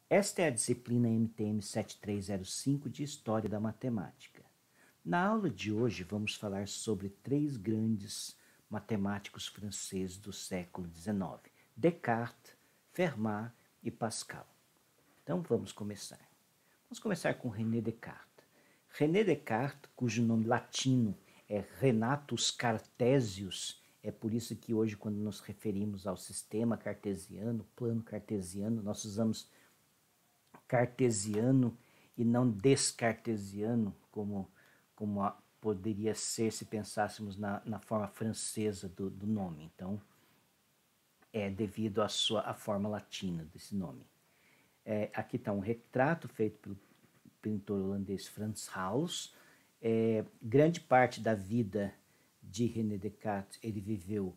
Esta é a disciplina MTM 7305 de História da Matemática. Na aula de hoje vamos falar sobre três grandes matemáticos franceses do século XIX: Descartes, Fermat e Pascal. Então vamos começar. Vamos começar com René Descartes. René Descartes, cujo nome latino é Renatus Cartesius, é por isso que hoje, quando nos referimos ao sistema cartesiano, plano cartesiano, nós usamos cartesiano e não descartesiano, como poderia ser se pensássemos na forma francesa do nome. Então, é devido à forma latina desse nome. Aqui está um retrato feito pelo pintor holandês Frans Hals. Grande parte da vida de René Descartes ele viveu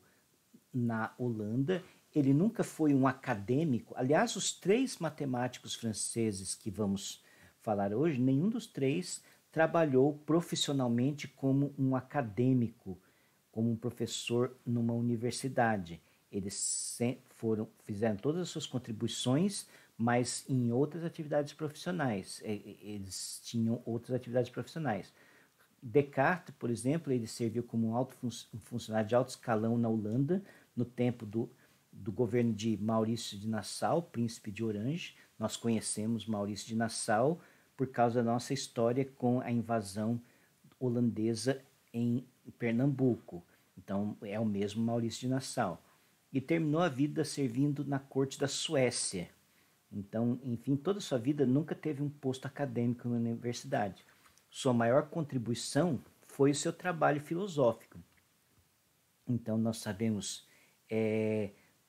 na Holanda. Ele nunca foi um acadêmico. Aliás, os três matemáticos franceses que vamos falar hoje, nenhum dos três trabalhou profissionalmente como um acadêmico, como um professor numa universidade. Eles fizeram todas as suas contribuições, mas em outras atividades profissionais. Eles tinham outras atividades profissionais. Descartes, por exemplo, ele serviu como um funcionário de alto escalão na Holanda, no tempo do governo de Maurício de Nassau, príncipe de Orange. Nós conhecemos Maurício de Nassau por causa da nossa história com a invasão holandesa em Pernambuco. Então, é o mesmo Maurício de Nassau. E terminou a vida servindo na corte da Suécia. Então, enfim, toda a sua vida nunca teve um posto acadêmico na universidade. Sua maior contribuição foi o seu trabalho filosófico. Então, nós sabemos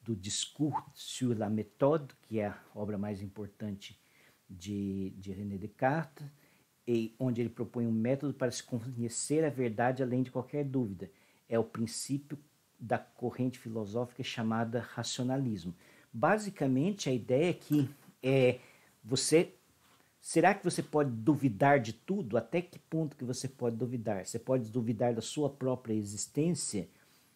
do Discours sur la méthode, que é a obra mais importante de René Descartes, onde ele propõe um método para se conhecer a verdade além de qualquer dúvida. É o princípio da corrente filosófica chamada racionalismo. Basicamente, a ideia é que será que você pode duvidar de tudo? Até que ponto que você pode duvidar? Você pode duvidar da sua própria existência?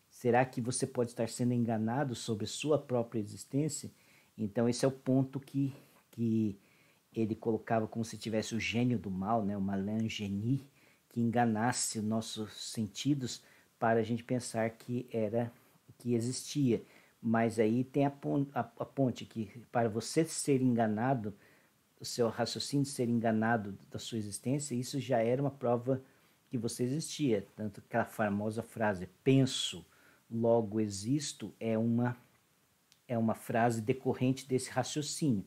Será que você pode estar sendo enganado sobre sua própria existência? Então esse é o ponto que ele colocava como se tivesse o gênio do mal, né? O malin genie, que enganasse os nossos sentidos para a gente pensar que existia. Mas aí tem a ponte que para você ser enganado, o seu raciocínio ser enganado da sua existência, isso já era uma prova que você existia. Tanto que aquela famosa frase, penso, logo existo, é uma frase decorrente desse raciocínio.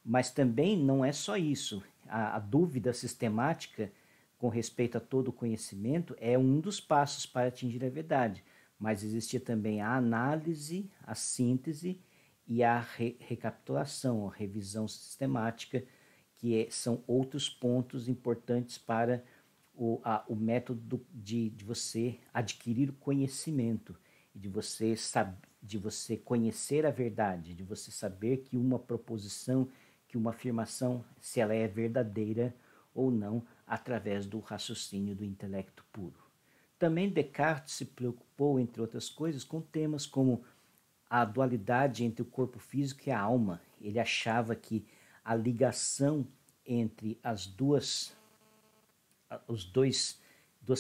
Mas também não é só isso. A dúvida sistemática com respeito a todo o conhecimento é um dos passos para atingir a verdade. Mas existia também a análise, a síntese e a recapitulação, a revisão sistemática, que são outros pontos importantes para o método de você adquirir o conhecimento, de você conhecer a verdade, de você saber que uma proposição, que uma afirmação, se ela é verdadeira ou não, através do raciocínio do intelecto puro. Também Descartes se preocupou, entre outras coisas, com temas como a dualidade entre o corpo físico e a alma. Ele achava que a ligação entre duas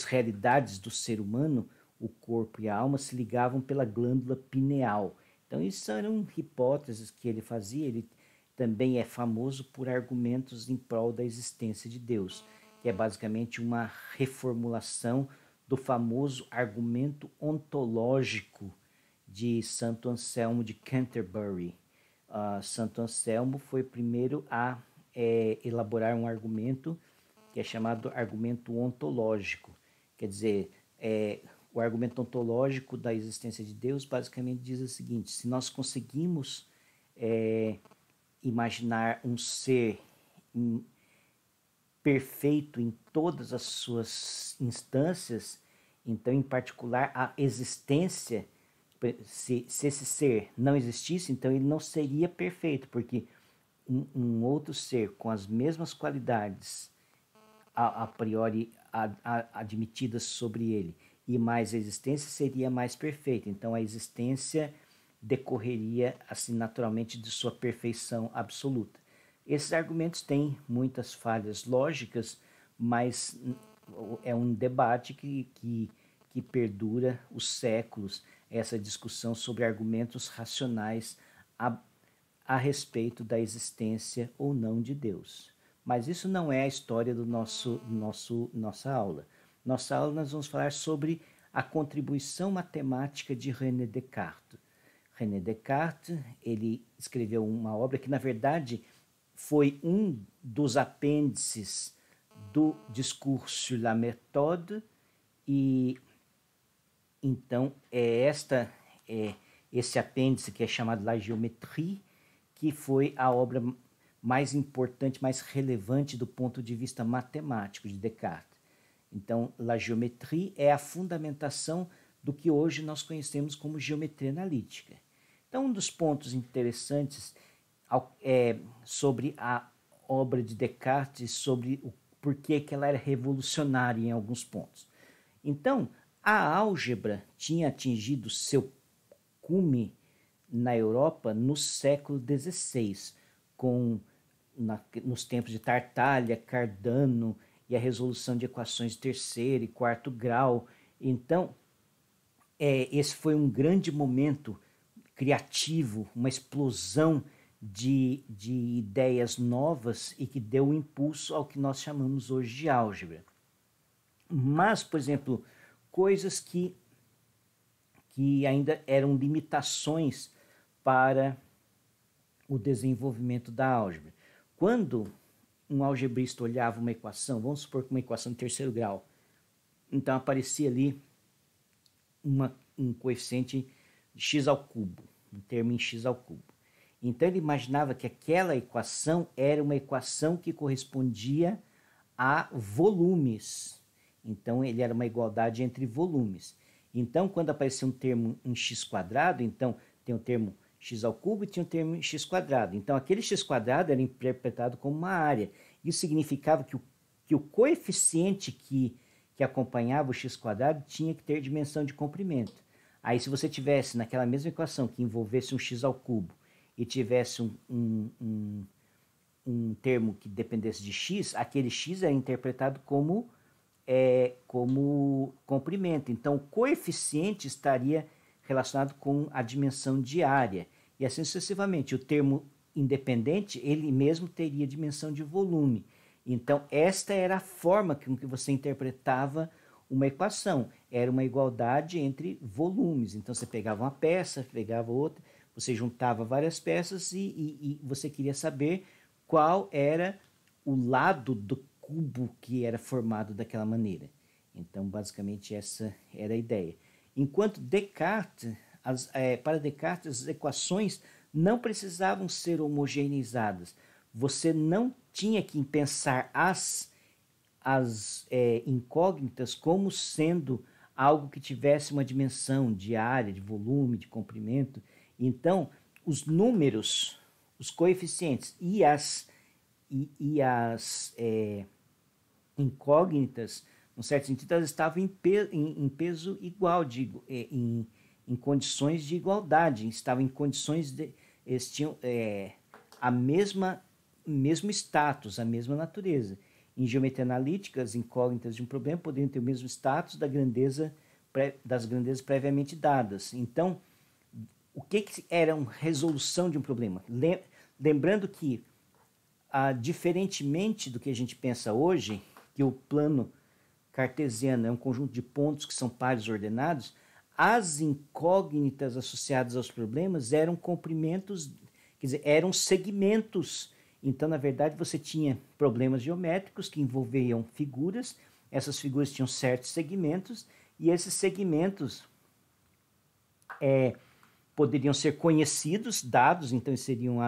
realidades do ser humano, o corpo e a alma, se ligavam pela glândula pineal. Então, isso eram hipóteses que ele fazia. Ele também é famoso por argumentos em prol da existência de Deus, que é basicamente uma reformulação do famoso argumento ontológico de Santo Anselmo de Canterbury. Santo Anselmo foi o primeiro a elaborar um argumento que é chamado argumento ontológico. Quer dizer, o argumento ontológico da existência de Deus basicamente diz o seguinte: se nós conseguimos imaginar um ser perfeito em todas as suas instâncias, então, em particular, a existência, se esse ser não existisse, então ele não seria perfeito, porque um outro ser com as mesmas qualidades a priori admitidas sobre ele e mais a existência seria mais perfeita. Então a existência decorreria assim naturalmente de sua perfeição absoluta. Esses argumentos têm muitas falhas lógicas, mas é um debate que perdura os séculos, essa discussão sobre argumentos racionais a respeito da existência ou não de Deus. Mas isso não é a história do nossa aula. Nossa aula nós vamos falar sobre a contribuição matemática de René Descartes. René Descartes, ele escreveu uma obra que, na verdade, foi um dos apêndices do Discours sur la méthode, e então esse apêndice que é chamado La Géométrie, que foi a obra mais importante, mais relevante do ponto de vista matemático de Descartes. Então, La Géométrie é a fundamentação do que hoje nós conhecemos como geometria analítica. Então, um dos pontos interessantes sobre a obra de Descartes, sobre o porquê que ela era revolucionária em alguns pontos. Então, a álgebra tinha atingido seu cume na Europa no século XVI, nos tempos de Tartaglia, Cardano e a resolução de equações de terceiro e quarto grau. Então, esse foi um grande momento criativo, uma explosão de ideias novas e que deu um impulso ao que nós chamamos hoje de álgebra. Mas, por exemplo, coisas que ainda eram limitações para o desenvolvimento da álgebra. Quando um algebrista olhava uma equação, vamos supor que uma equação de terceiro grau, então aparecia ali um coeficiente de x ao cubo, um termo em x ao cubo. Então ele imaginava que aquela equação era uma equação que correspondia a volumes. Então ele era uma igualdade entre volumes. Então quando aparecia um termo em x quadrado, então tem o termo x ao cubo e tinha o termo em x quadrado. Então aquele x quadrado era interpretado como uma área. Isso significava que o coeficiente que acompanhava o x quadrado tinha que ter dimensão de comprimento. Aí se você tivesse naquela mesma equação que envolvesse um x ao cubo e tivesse um termo que dependesse de x, aquele x era interpretado como comprimento. Então, o coeficiente estaria relacionado com a dimensão de área. E assim sucessivamente. O termo independente, ele mesmo teria dimensão de volume. Então, esta era a forma com que você interpretava uma equação. Era uma igualdade entre volumes. Então, você pegava uma peça, pegava outra, você juntava várias peças e você queria saber qual era o lado do cubo que era formado daquela maneira. Então, basicamente, essa era a ideia. Enquanto Descartes, para Descartes, as equações não precisavam ser homogeneizadas. Você não tinha que pensar as incógnitas como sendo algo que tivesse uma dimensão de área, de volume, de comprimento. Então, os números, os coeficientes e as incógnitas, num certo sentido, elas estavam em peso igual, em condições de igualdade, estavam em condições eles tinham mesmo status, a mesma natureza. Em geometria analítica, as incógnitas de um problema poderiam ter o mesmo status das grandezas previamente dadas. Então, o que era uma resolução de um problema? Lembrando que, diferentemente do que a gente pensa hoje, que o plano cartesiano é um conjunto de pontos que são pares ordenados, as incógnitas associadas aos problemas eram comprimentos, quer dizer, eram segmentos. Então, na verdade, você tinha problemas geométricos que envolviam figuras, essas figuras tinham certos segmentos, e esses segmentos poderiam ser conhecidos, dados, então seriam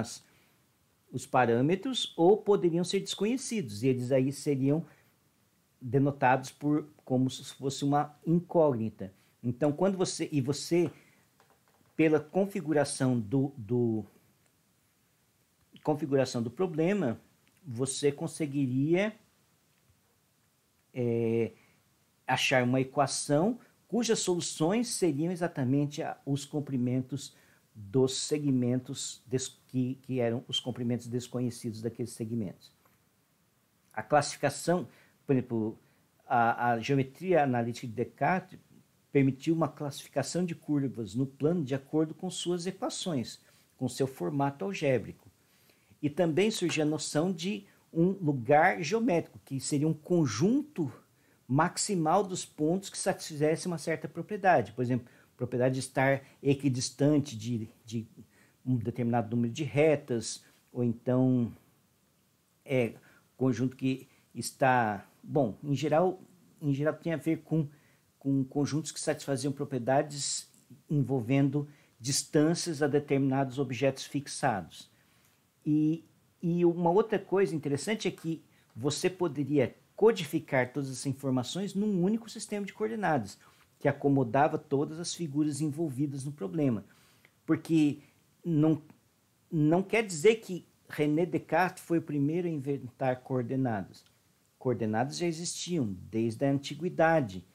os parâmetros, ou poderiam ser desconhecidos, e eles aí seriam denotados como se fosse uma incógnita. Então, quando você pela configuração do problema, você conseguiria achar uma equação cujas soluções seriam exatamente os comprimentos dos segmentos que eram os comprimentos desconhecidos daqueles segmentos. A classificação, por exemplo, a geometria analítica de Descartes permitiu uma classificação de curvas no plano de acordo com suas equações, com seu formato algébrico. E também surgiu a noção de um lugar geométrico, que seria um conjunto maximal dos pontos que satisfizesse uma certa propriedade. Por exemplo, propriedade de estar equidistante de um determinado número de retas, ou então conjunto que está... Bom, em geral tem a ver com conjuntos que satisfaziam propriedades envolvendo distâncias a determinados objetos fixados. E uma outra coisa interessante é que você poderia codificar todas essas informações num único sistema de coordenadas, que acomodava todas as figuras envolvidas no problema. Porque não quer dizer que René Descartes foi o primeiro a inventar coordenadas. Coordenadas já existiam desde a antiguidade.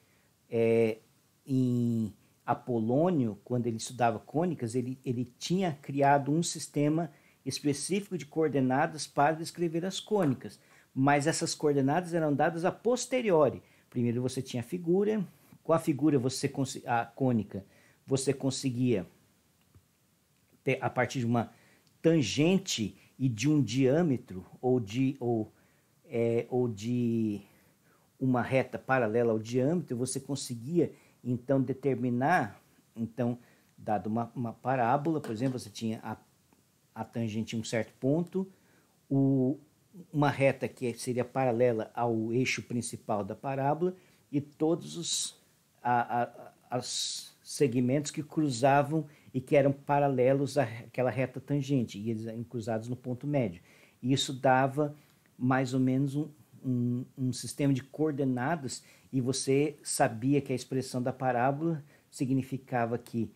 Em Apolônio, quando ele estudava cônicas, ele tinha criado um sistema específico de coordenadas para descrever as cônicas, mas essas coordenadas eram dadas a posteriori. Primeiro você tinha a figura, com a figura a cônica, você conseguia ter, a partir de uma tangente e de um diâmetro ou de uma reta paralela ao diâmetro, você conseguia então determinar, dado uma parábola, por exemplo, você tinha a tangente em um certo ponto, uma reta que seria paralela ao eixo principal da parábola e todos os segmentos que cruzavam e que eram paralelos àquela reta tangente, e eles eram cruzados no ponto médio. E isso dava mais ou menos um sistema de coordenadas, e você sabia que a expressão da parábola significava que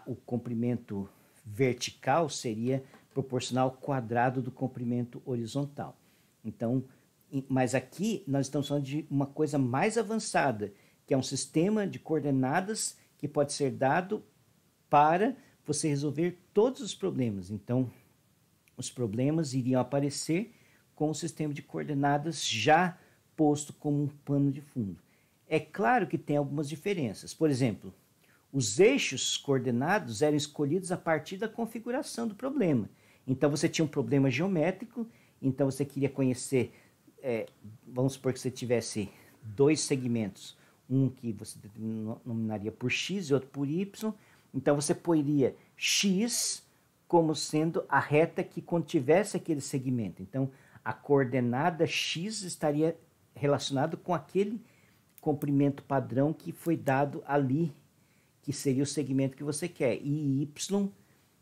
o comprimento vertical seria proporcional ao quadrado do comprimento horizontal. Então, mas aqui nós estamos falando de uma coisa mais avançada, que é um sistema de coordenadas que pode ser dado para você resolver todos os problemas. Então, os problemas iriam aparecer com o sistema de coordenadas já posto como um pano de fundo. É claro que tem algumas diferenças. Por exemplo, os eixos coordenados eram escolhidos a partir da configuração do problema. Então, você tinha um problema geométrico, então você queria conhecer, vamos supor que você tivesse dois segmentos, um que você denominaria por x e outro por y, então você poria x como sendo a reta que contivesse aquele segmento. Então, a coordenada x estaria relacionado com aquele comprimento padrão que foi dado ali, que seria o segmento que você quer. E y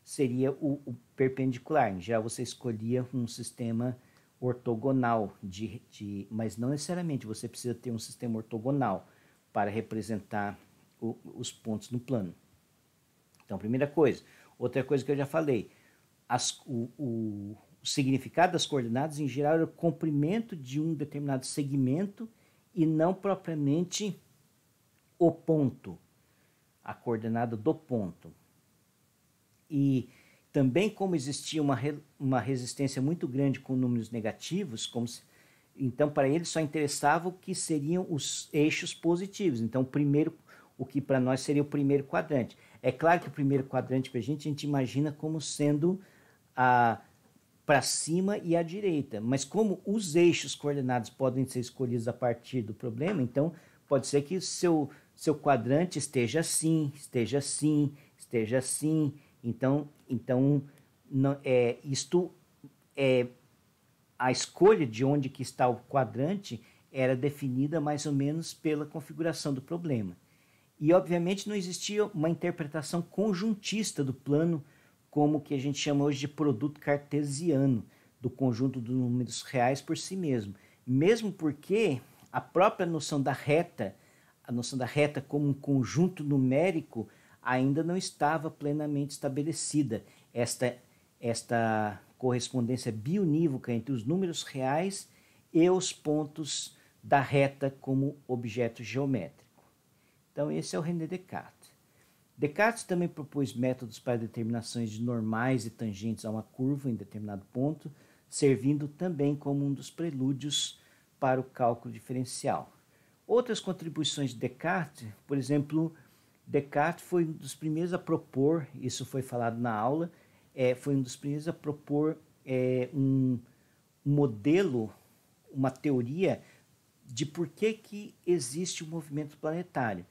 seria o perpendicular. Em geral, você escolhia um sistema ortogonal, mas não necessariamente você precisa ter um sistema ortogonal para representar os pontos no plano. Então, primeira coisa. Outra coisa que eu já falei, o significado das coordenadas, em geral, é o comprimento de um determinado segmento e não propriamente o ponto, a coordenada do ponto. E também, como existia uma resistência muito grande com números negativos, então para eles só interessava o que seriam os eixos positivos. Então, o que para nós seria o primeiro quadrante. É claro que o primeiro quadrante para a gente imagina como sendo para cima e à direita, mas como os eixos coordenados podem ser escolhidos a partir do problema, então pode ser que seu quadrante esteja assim, esteja assim, esteja assim. Então a escolha de onde que está o quadrante era definida mais ou menos pela configuração do problema. E, obviamente, não existia uma interpretação conjuntista do plano, como o que a gente chama hoje de produto cartesiano, do conjunto dos números reais por si mesmo. Mesmo porque a própria noção da reta, como um conjunto numérico, ainda não estava plenamente estabelecida. Esta correspondência biunívoca entre os números reais e os pontos da reta como objeto geométrico. Então, esse é o René Descartes. Descartes também propôs métodos para determinações de normais e tangentes a uma curva em determinado ponto, servindo também como um dos prelúdios para o cálculo diferencial. Outras contribuições de Descartes, por exemplo, Descartes foi um dos primeiros a propor, isso foi falado na aula, foi um dos primeiros a propor um modelo, uma teoria de por que existe o movimento planetário.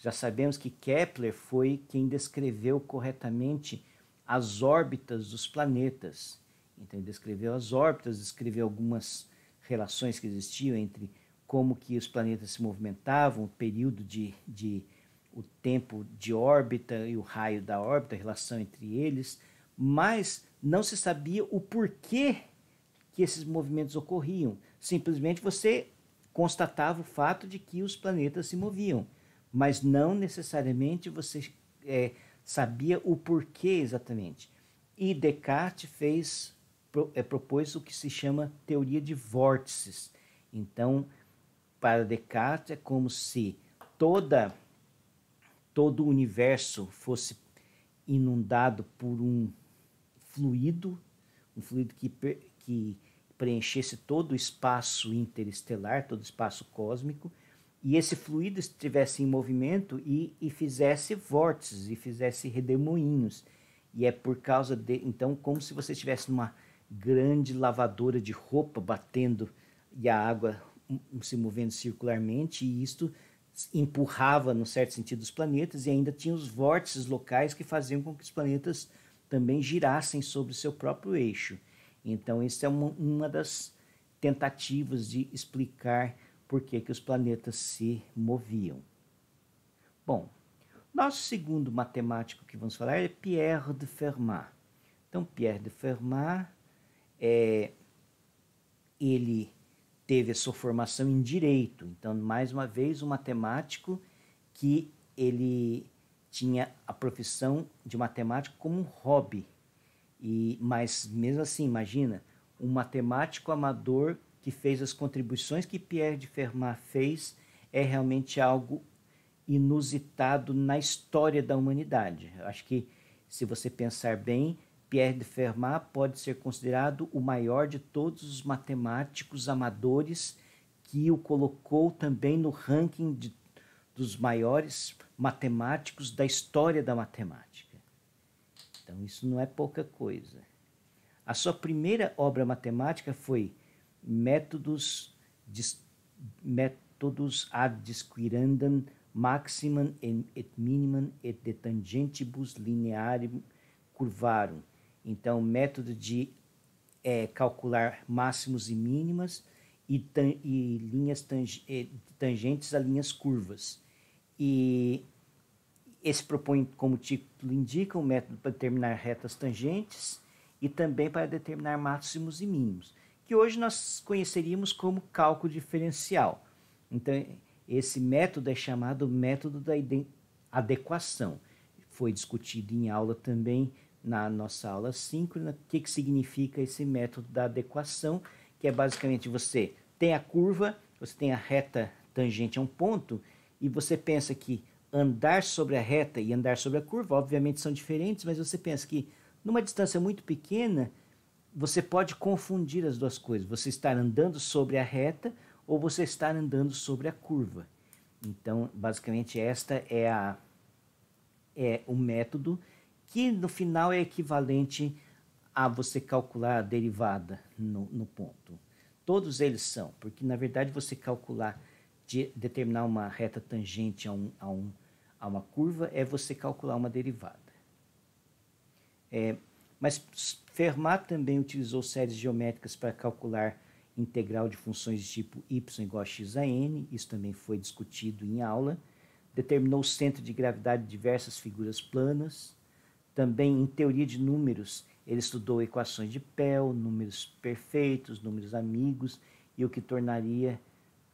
Já sabemos que Kepler foi quem descreveu corretamente as órbitas dos planetas. Então, ele descreveu as órbitas, descreveu algumas relações que existiam entre como que os planetas se movimentavam, o período o tempo de órbita e o raio da órbita, a relação entre eles, mas não se sabia o porquê que esses movimentos ocorriam. Simplesmente você constatava o fato de que os planetas se moviam, mas não necessariamente você sabia o porquê exatamente. E Descartes propôs o que se chama teoria de vórtices. Então, para Descartes, é como se todo o universo fosse inundado por um fluido que preenchesse todo o espaço interestelar, todo o espaço cósmico, e esse fluido estivesse em movimento e fizesse vórtices, e fizesse redemoinhos. E é por causa então, como se você estivesse numa grande lavadora de roupa batendo e a água se movendo circularmente, e isto empurrava, no certo sentido, os planetas, e ainda tinha os vórtices locais que faziam com que os planetas também girassem sobre o seu próprio eixo. Então, isso é uma das tentativas de explicar por que os planetas se moviam. Bom, nosso segundo matemático que vamos falar é Pierre de Fermat. Então, Pierre de Fermat, ele teve a sua formação em Direito. Então, mais uma vez, um matemático que ele tinha a profissão de matemático como um hobby. Mas, mesmo assim, imagina, um matemático amador que fez as contribuições que Pierre de Fermat fez é realmente algo inusitado na história da humanidade. Eu acho que, se você pensar bem, Pierre de Fermat pode ser considerado o maior de todos os matemáticos amadores, que o colocou também no ranking dos maiores matemáticos da história da matemática. Então, isso não é pouca coisa. A sua primeira obra matemática foi Métodos ad disquirandum maximum et minimum et de tangentibus linearum curvarum. Então, método de calcular máximos e mínimas e linhas tangentes a linhas curvas. E esse propõe, como o título indica, um método para determinar retas tangentes e também para determinar máximos e mínimos, que hoje nós conheceríamos como cálculo diferencial. Então, esse método é chamado método da adequação. Foi discutido em aula também, na nossa aula síncrona, o que significa esse método da adequação, que é basicamente você tem a curva, você tem a reta tangente a um ponto, e você pensa que andar sobre a reta e andar sobre a curva, obviamente, são diferentes, mas você pensa que numa distância muito pequena, você pode confundir as duas coisas. Você estar andando sobre a reta ou você estar andando sobre a curva. Então, basicamente, esta é o método que, no final, é equivalente a você calcular a derivada no ponto. Todos eles são, porque, na verdade, você calcular, determinar uma reta tangente a uma curva, é você calcular uma derivada. Mas Fermat também utilizou séries geométricas para calcular integral de funções de tipo y igual a x a n, isso também foi discutido em aula. Determinou o centro de gravidade de diversas figuras planas. Também, em teoria de números, ele estudou equações de Pell, números perfeitos, números amigos, e o que tornaria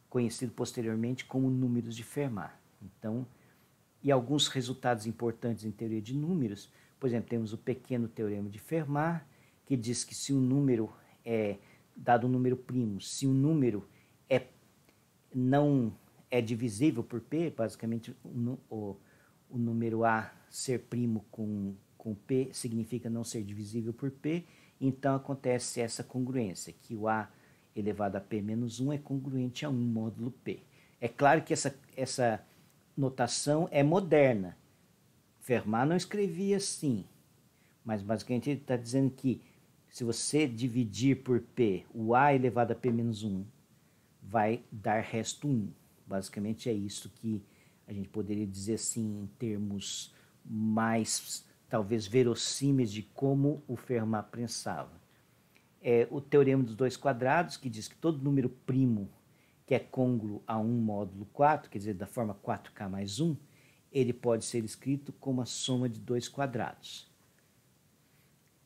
conhecido posteriormente como números de Fermat. Então, e alguns resultados importantes em teoria de números. Por exemplo, temos o pequeno teorema de Fermat, que diz que se um número dado um número primo, se um número não é divisível por P, basicamente o número A ser primo com P significa não ser divisível por P, então acontece essa congruência, que o A elevado a P menos 1 é congruente a 1 módulo P. É claro que essa notação é moderna. Fermat não escrevia assim, mas basicamente ele está dizendo que se você dividir por P o A elevado a P menos 1, vai dar resto 1. Basicamente é isso que a gente poderia dizer assim em termos mais, talvez, verossímeis de como o Fermat pensava. O teorema dos dois quadrados, que diz que todo número primo que é côngruo a 1 módulo 4, quer dizer, da forma 4k mais 1, ele pode ser escrito como a soma de dois quadrados.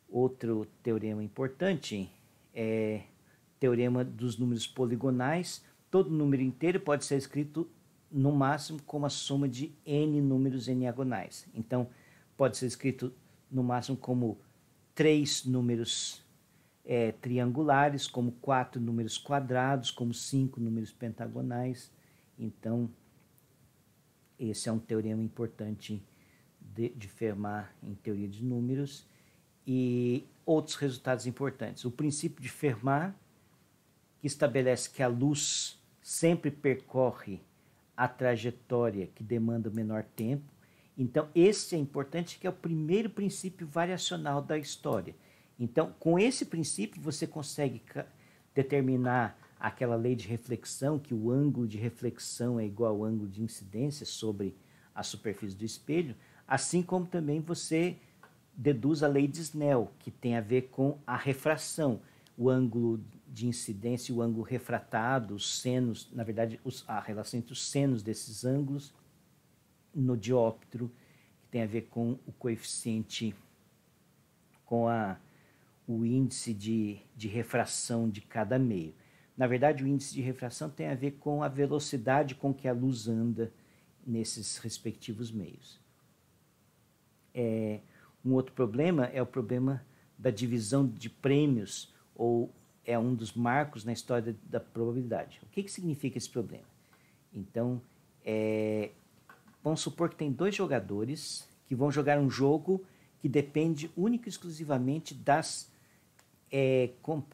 Outro teorema importante é o teorema dos números poligonais. Todo número inteiro pode ser escrito no máximo como a soma de n números n-agonais. Então, pode ser escrito no máximo como 3 números triangulares, como 4 números quadrados, como 5 números pentagonais. Então, esse é um teorema importante de Fermat em teoria de números. E outros resultados importantes. O princípio de Fermat, que estabelece que a luz sempre percorre a trajetória que demanda o menor tempo. Então, esse é importante, que é o primeiro princípio variacional da história. Então, com esse princípio, você consegue determinar aquela lei de reflexão, que o ângulo de reflexão é igual ao ângulo de incidência sobre a superfície do espelho, assim como também você deduz a lei de Snell, que tem a ver com a refração, o ângulo de incidência e o ângulo refratado, os senos, na verdade, a relação entre os senos desses ângulos no dióptro, que tem a ver com o coeficiente, com o índice de refração de cada meio. Na verdade, o índice de refração tem a ver com a velocidade com que a luz anda nesses respectivos meios. Um outro problema é o problema da divisão de prêmios, ou é um dos marcos na história da probabilidade. O que significa esse problema? Então, vamos supor que tem dois jogadores que vão jogar um jogo que depende única e exclusivamente das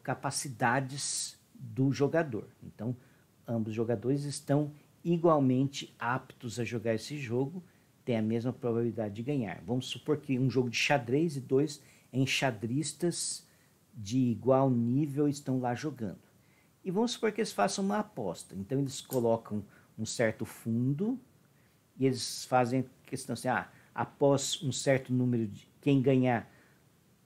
capacidades do jogador. Então, ambos os jogadores estão igualmente aptos a jogar esse jogo, tem a mesma probabilidade de ganhar. Vamos supor que um jogo de xadrez e dois enxadristas de igual nível estão lá jogando. E vamos supor que eles façam uma aposta. Então, eles colocam um certo fundo e eles fazem questão assim, após um certo número de... Quem ganhar,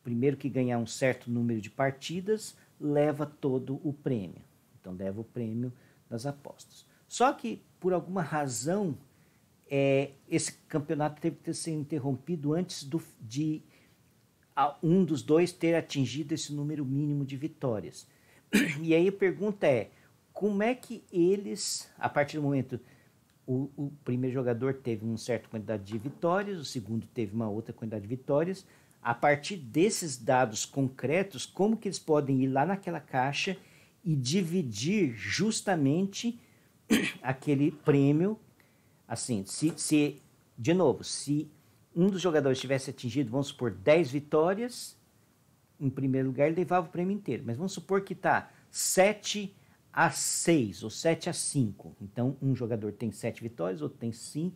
primeiro que ganhar um certo número de partidas, leva todo o prêmio. Então, leva o prêmio das apostas. Só que, por alguma razão, esse campeonato teve que ser interrompido antes de um dos dois ter atingido esse número mínimo de vitórias. E aí a pergunta é, como é que eles, a partir do momento, o primeiro jogador teve uma certa quantidade de vitórias, o segundo teve uma outra quantidade de vitórias, a partir desses dados concretos, como que eles podem ir lá naquela caixa e dividir justamente aquele prêmio, assim, de novo, se um dos jogadores tivesse atingido, vamos supor, 10 vitórias, em primeiro lugar ele levava o prêmio inteiro, mas vamos supor que está 7-6 ou 7-5, então um jogador tem 7 vitórias, outro tem 5,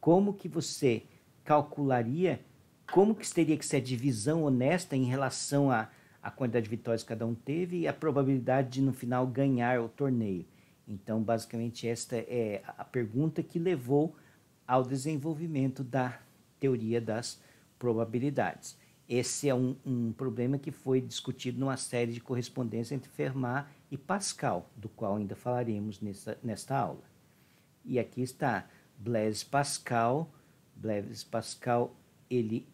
como que você calcularia, como que teria que ser a divisão honesta em relação à quantidade de vitórias que cada um teve e a probabilidade de no final ganhar o torneio? Então, basicamente, esta é a pergunta que levou ao desenvolvimento da teoria das probabilidades. Esse é um problema que foi discutido numa série de correspondência entre Fermat e Pascal, do qual ainda falaremos nesta aula. E aqui está Blaise Pascal. Blaise Pascal, ele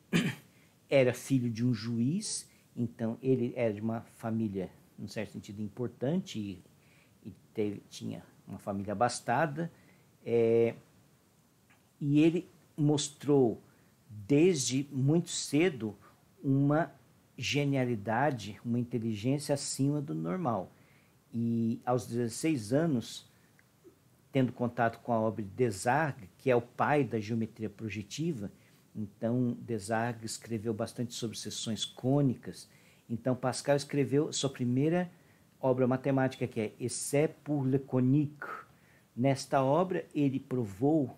era filho de um juiz, então ele era de uma família, num certo sentido, importante e tinha uma família abastada, e ele mostrou desde muito cedo uma genialidade, uma inteligência acima do normal. E aos 16 anos, tendo contato com a obra de Desargues, que é o pai da geometria projetiva, Então, Desargues escreveu bastante sobre seções cônicas. Então, Pascal escreveu sua primeira obra matemática, que é Essai pour le conique. Nesta obra, ele provou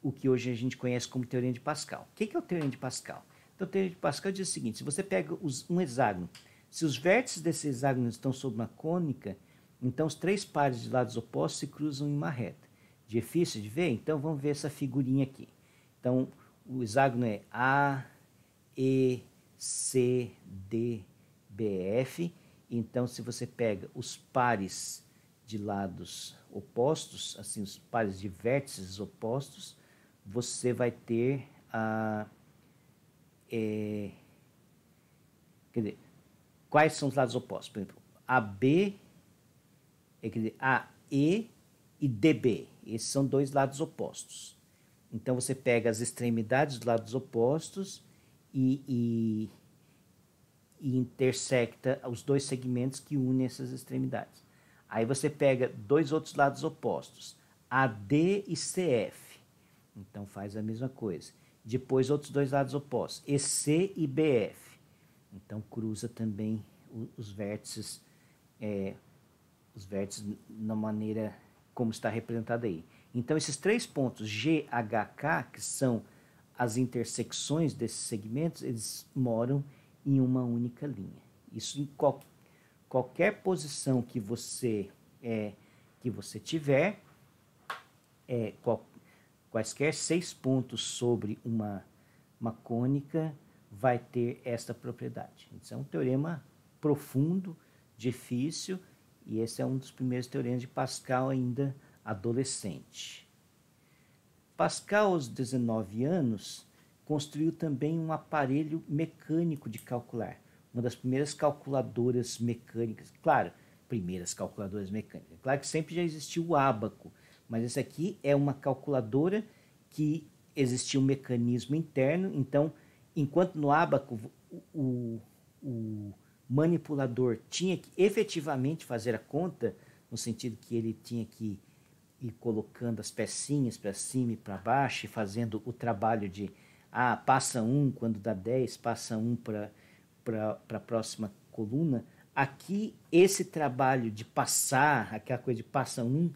o que hoje a gente conhece como Teorema de Pascal. O que é o Teorema de Pascal? Então, o Teorema de Pascal diz o seguinte: se você pega um hexágono, se os vértices desse hexágono estão sob uma cônica, então os três pares de lados opostos se cruzam em uma reta. Difícil de ver? Então, vamos ver essa figurinha aqui. Então, o hexágono é A, E, C, D, B, F. Então, se você pega os pares de lados opostos, assim, os pares de vértices opostos, você vai ter quer dizer, quais são os lados opostos? Por exemplo, AB, quer dizer, AE e DB. Esses são dois lados opostos. Então, você pega as extremidades dos lados opostos e intersecta os dois segmentos que unem essas extremidades. Aí você pega dois outros lados opostos, AD e CF. Então, faz a mesma coisa. Depois, outros dois lados opostos, EC e BF. Então, cruza também os vértices na maneira como está representado aí. Então, esses três pontos, G, H, K, que são as intersecções desses segmentos, eles moram em uma única linha. Isso em qualquer posição que você tiver, quaisquer 6 pontos sobre uma cônica vai ter esta propriedade. Isso é um teorema profundo, difícil, e esse é um dos primeiros teoremas de Pascal ainda adolescente. Pascal, aos 19 anos, construiu também um aparelho mecânico de calcular, uma das primeiras calculadoras mecânicas. Claro, primeiras calculadoras mecânicas. Claro que sempre já existiu o ábaco, mas essa aqui é uma calculadora que existia um mecanismo interno. Então, enquanto no ábaco o manipulador tinha que efetivamente fazer a conta, no sentido que ele tinha que ir colocando as pecinhas para cima e para baixo, e fazendo o trabalho de passa 1, quando dá 10, passa 1 para a próxima coluna. Aqui, esse trabalho de passar, aquela coisa de passa 1,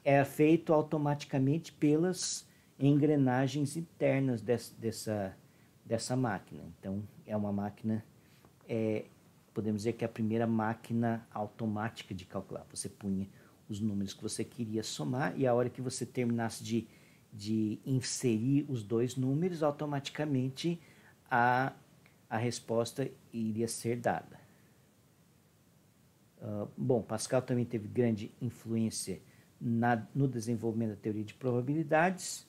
é feito automaticamente pelas engrenagens internas dessa máquina. Então, é uma máquina, podemos dizer que é a primeira máquina automática de calcular. Você punha os números que você queria somar, e a hora que você terminasse de inserir os dois números, automaticamente a resposta iria ser dada. Bom, Pascal também teve grande influência no desenvolvimento da teoria de probabilidades.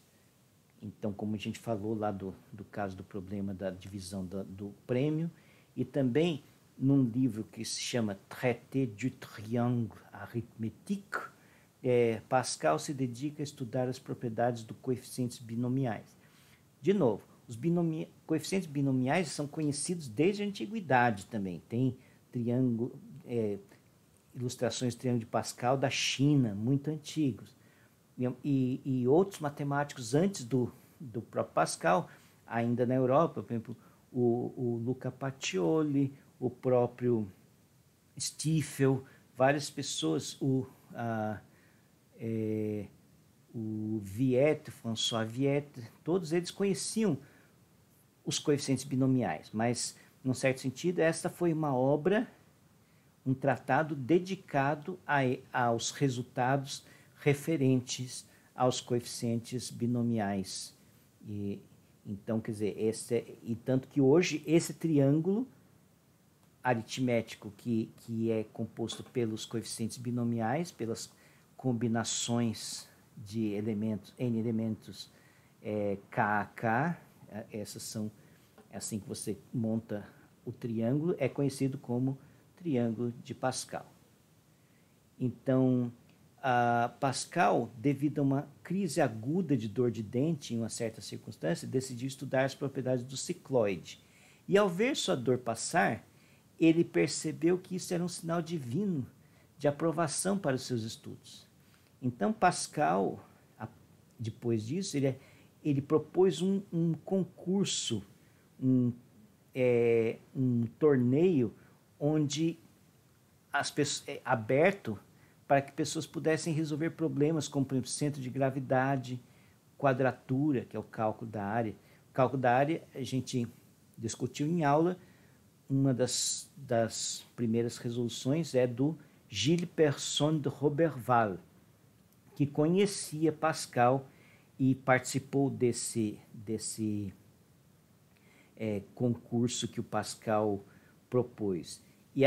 Então, como a gente falou lá do caso do problema da divisão do prêmio, e também num livro que se chama Traité du triangle arithmétique, Pascal se dedica a estudar as propriedades dos coeficientes binomiais. De novo, os coeficientes binomiais são conhecidos desde a antiguidade também. Tem ilustrações do triângulo de Pascal da China, muito antigos. E outros matemáticos antes do próprio Pascal, ainda na Europa, por exemplo, o Luca Pacioli, o próprio Stiefel, várias pessoas, o Viette, François Viette, todos eles conheciam os coeficientes binomiais, mas, num certo sentido, esta foi uma obra, um tratado dedicado aos resultados referentes aos coeficientes binomiais. Então, quer dizer, e tanto que hoje esse triângulo aritmético que é composto pelos coeficientes binomiais, pelas combinações de elementos, n elementos, k a k, essas são assim que você monta o triângulo, é conhecido como triângulo de Pascal. Então, Pascal, devido a uma crise aguda de dor de dente em uma certa circunstância, decidiu estudar as propriedades do cicloide. E ao ver sua dor passar, ele percebeu que isso era um sinal divino de aprovação para os seus estudos. Então, Pascal, depois disso, ele propôs um concurso, um, um torneio onde as pessoas, aberto para que pessoas pudessem resolver problemas como, por exemplo, centro de gravidade, quadratura, que é o cálculo da área. O cálculo da área a gente discutiu em aula. Uma das primeiras resoluções é do Gilles Persson de Roberval, que conhecia Pascal e participou desse concurso que o Pascal propôs. E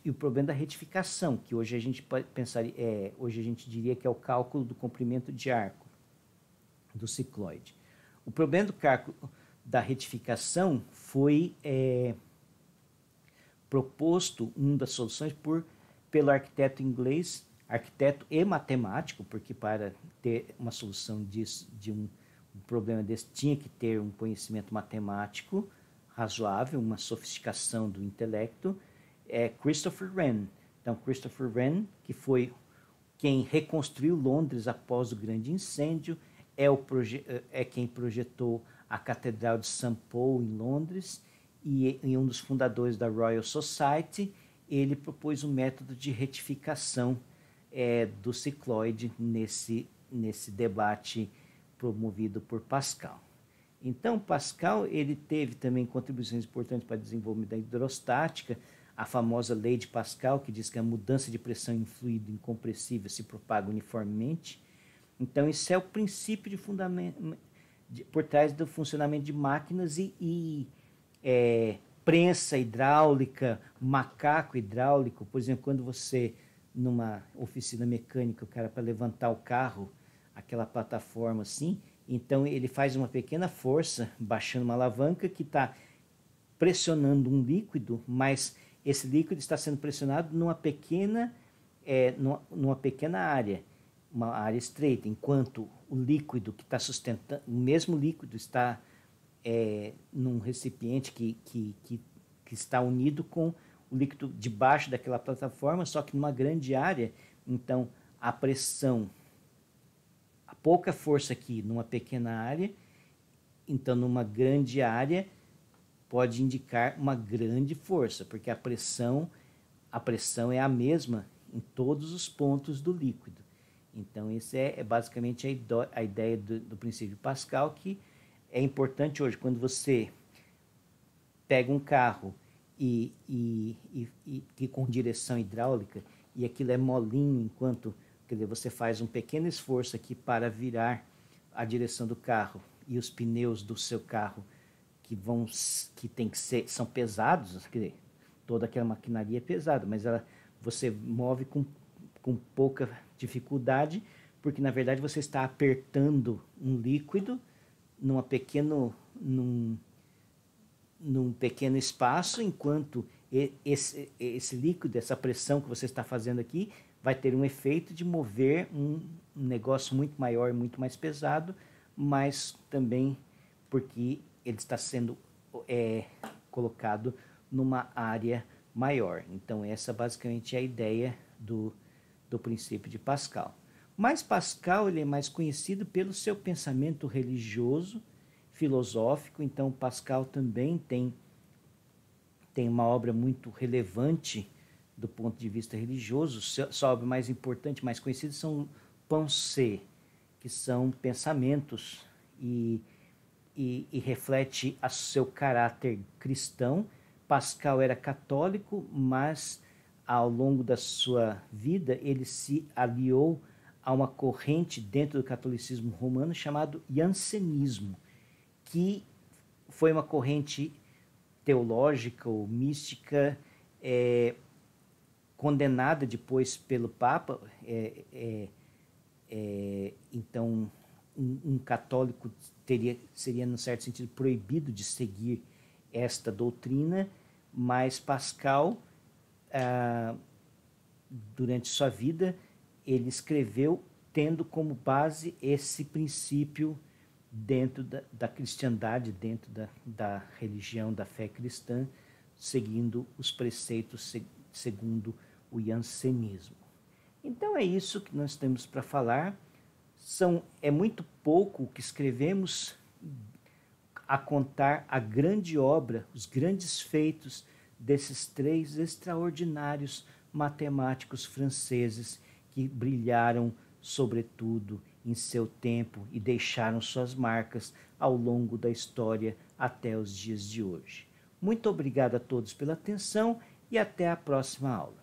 o problema da retificação, que hoje a gente pode pensar, hoje a gente diria que é o cálculo do comprimento de arco do cicloide. O problema do cálculo da retificação foi proposto, uma das soluções, pelo arquiteto inglês, arquiteto e matemático, porque para ter uma solução de um problema desse tinha que ter um conhecimento matemático razoável, uma sofisticação do intelecto, Christopher Wren. Então, Christopher Wren, que foi quem reconstruiu Londres após o grande incêndio, é quem projetou a Catedral de St. Paul em Londres, e um dos fundadores da Royal Society. Ele propôs um método de retificação do cicloide nesse debate promovido por Pascal. Então, Pascal ele teve também contribuições importantes para o desenvolvimento da hidrostática, a famosa lei de Pascal, que diz que a mudança de pressão em fluido incompressível se propaga uniformemente. Então, isso é o princípio de fundamento por trás do funcionamento de máquinas e prensa hidráulica, macaco hidráulico. Por exemplo, quando você, numa oficina mecânica, o cara para levantar o carro, aquela plataforma assim, então ele faz uma pequena força, baixando uma alavanca que está pressionando um líquido, mas esse líquido está sendo pressionado numa pequena área, uma área estreita, enquanto o líquido que está sustentando, o mesmo líquido está num recipiente que está unido com o líquido debaixo daquela plataforma, só que numa grande área. Então, a pressão, a pouca força aqui numa pequena área, então numa grande área pode indicar uma grande força, porque a pressão é a mesma em todos os pontos do líquido. Então, essa é basicamente a ideia do princípio de Pascal, que é importante hoje. Quando você pega um carro e com direção hidráulica, e aquilo é molinho, enquanto, quer dizer, você faz um pequeno esforço aqui para virar a direção do carro, e os pneus do seu carro são pesados, quer dizer, toda aquela maquinaria é pesada, mas você move com pouca dificuldade, porque na verdade você está apertando um líquido num pequeno espaço, enquanto esse líquido, essa pressão que você está fazendo aqui, vai ter um efeito de mover um negócio muito maior, muito mais pesado, mas também porque ele está sendo colocado numa área maior. Então, essa basicamente é a ideia do princípio de Pascal. Mas Pascal ele é mais conhecido pelo seu pensamento religioso, filosófico. Então, Pascal também tem uma obra muito relevante do ponto de vista religioso. Sua obra mais importante, mais conhecida, são Pensées, que são pensamentos e reflete o seu caráter cristão. Pascal era católico, mas ao longo da sua vida ele se aliou a uma corrente dentro do catolicismo romano chamado jansenismo, que foi uma corrente teológica ou mística condenada depois pelo Papa. Então, um católico seria, num certo sentido, proibido de seguir esta doutrina, mas Pascal, durante sua vida, ele escreveu tendo como base esse princípio dentro da cristandade, dentro da religião, da fé cristã, seguindo os preceitos segundo o jansenismo. Então é isso que nós temos para falar. É muito pouco o que escrevemos a contar a grande obra, os grandes feitos desses três extraordinários matemáticos franceses que brilharam, sobretudo, em seu tempo e deixaram suas marcas ao longo da história até os dias de hoje. Muito obrigado a todos pela atenção e até a próxima aula.